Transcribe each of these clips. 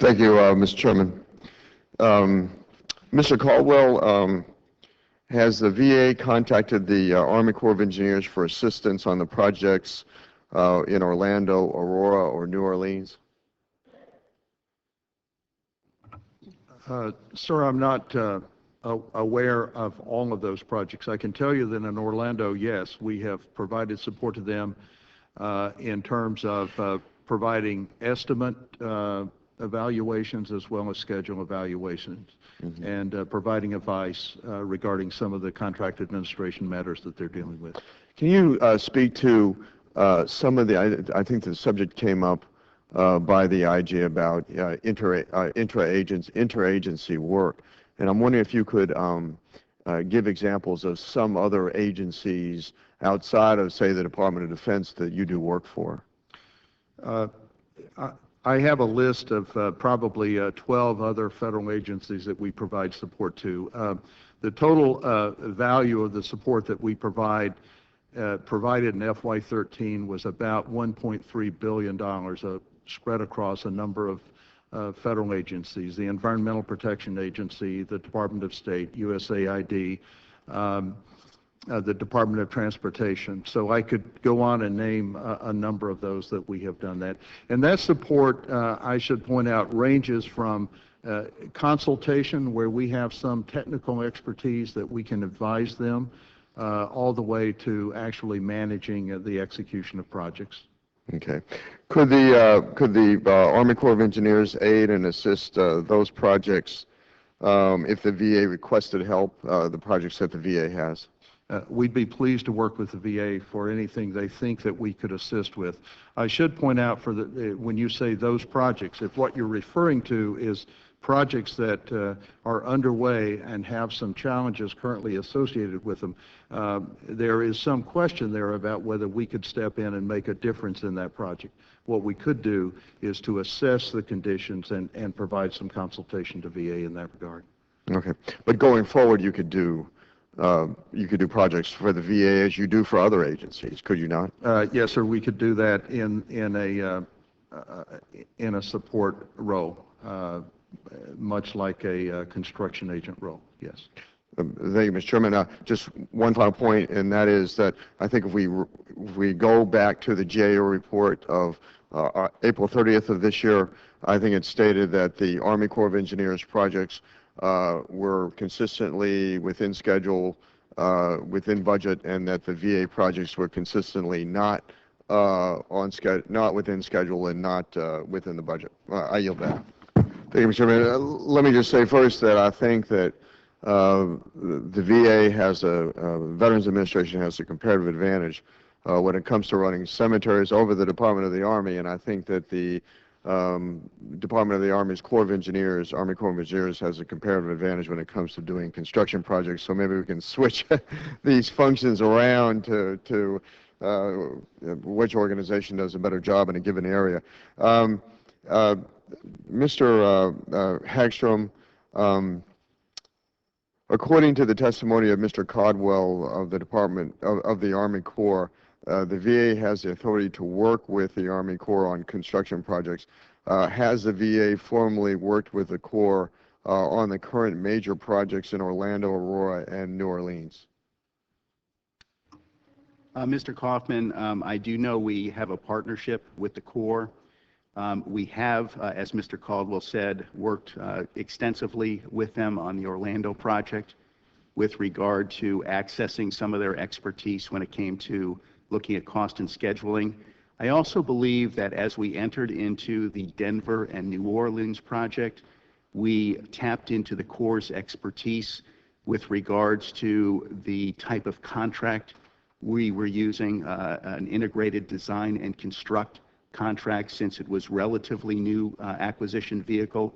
Thank you, Mr. Chairman. Um, Mr. Caldwell, has the VA contacted the Army Corps of Engineers for assistance on the projects in Orlando, Aurora, or New Orleans? Sir, I'm not aware of all of those projects. I can tell you that in Orlando, yes, we have provided support to them in terms of providing estimate evaluations as well as schedule evaluations, and providing advice regarding some of the contract administration matters that they're dealing with. Can you speak to some of the, I think the subject came up by the IG about interagency work, and I'm wondering if you could give examples of some other agencies outside of, say, the Department of Defense that you do work for. I have a list of probably 12 other federal agencies that we provide support to. The total value of the support that we provided in FY13 was about $1.3 billion spread across a number of federal agencies: the Environmental Protection Agency, the Department of State, USAID, the Department of Transportation. So I could go on and name a number of those that we have done that. And that support, I should point out, ranges from consultation, where we have some technical expertise that we can advise them, all the way to actually managing the execution of projects. Okay. Could the Army Corps of Engineers aid and assist those projects if the VA requested help, the projects that the VA has? We'd be pleased to work with the VA for anything they think that we could assist with. I should point out, for when you say those projects, if what you're referring to is projects that are underway and have some challenges currently associated with them, there is some question there about whether we could step in and make a difference in that project. What we could do is to assess the conditions and provide some consultation to VA in that regard. Okay. But going forward, you could do projects for the VA as you do for other agencies, could you not? Yes, sir. We could do that in a support role, much like a construction agent role. Yes. Thank you, Mr. Chairman. Just one final point, and that is that I think if we go back to the GAO report of April 30th of this year, I think it stated that the Army Corps of Engineers projects were consistently within schedule, within budget, and that the VA projects were consistently not not within schedule and not within the budget. I yield back. Thank you, Mr. Chairman. Let me just say first that I think that the VA has Veterans Administration has a comparative advantage when it comes to running cemeteries over the Department of the Army, and I think that the Department of the Army's Corps of Engineers, Army Corps of Engineers, has a comparative advantage when it comes to doing construction projects. So maybe we can switch these functions around to which organization does a better job in a given area. Mr. Hagstrom, according to the testimony of Mr. Caldwell of the Department of the Army Corps, the VA has the authority to work with the Army Corps on construction projects. Has the VA formally worked with the Corps on the current major projects in Orlando, Aurora, and New Orleans? Mr. Coffman, I do know we have a partnership with the Corps. We have, as Mr. Caldwell said, worked extensively with them on the Orlando project with regard to accessing some of their expertise when it came to looking at cost and scheduling. I also believe that as we entered into the Denver and New Orleans project, we tapped into the Corps' expertise with regards to the type of contract we were using, an integrated design and construct contract. Since it was relatively new acquisition vehicle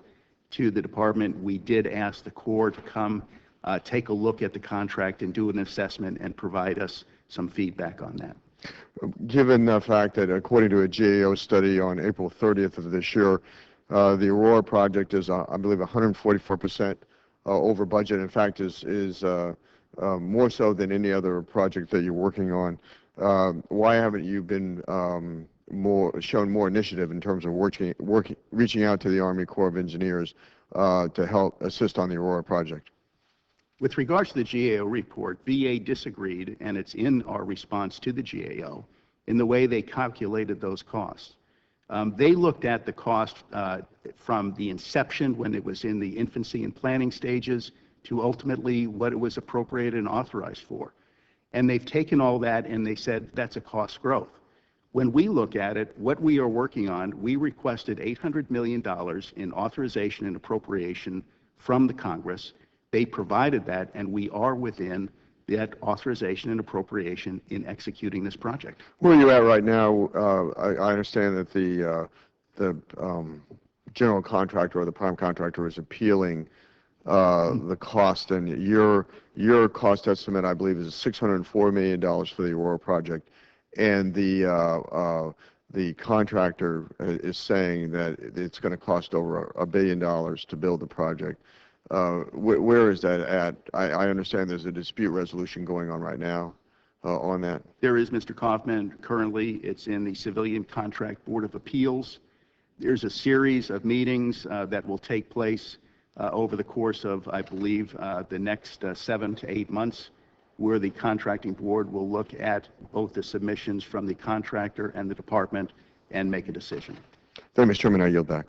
to the department, we did ask the Corps to come take a look at the contract and do an assessment and provide us some feedback on that. Given the fact that according to a GAO study on April 30th of this year, the Aurora project is, I believe, 144% over budget. In fact, is more so than any other project that you're working on. Why haven't you been shown more initiative in terms of reaching out to the Army Corps of Engineers to help assist on the Aurora project? With regards to the GAO report, VA disagreed, and it's in our response to the GAO, in the way they calculated those costs. They looked at the cost from the inception, when it was in the infancy and planning stages, to ultimately what it was appropriated and authorized for. And they've taken all that and they said that's a cost growth. When we look at it, what we are working on, we requested $800 million in authorization and appropriation from the Congress. They provided that, and we are within that authorization and appropriation in executing this project. Where are you at right now? I understand that the general contractor or the prime contractor is appealing the cost, and your cost estimate, I believe, is $604 million for the Aurora project, and the contractor is saying that it's going to cost over $1 billion to build the project. Where is that at? I understand there's a dispute resolution going on right now on that. There is, Mr. Coffman. Currently, it's in the Civilian Contract Board of Appeals. There's a series of meetings that will take place over the course of, I believe, the next 7 to 8 months, where the contracting board will look at both the submissions from the contractor and the department and make a decision. Thank you, Mr. Chairman. I yield back.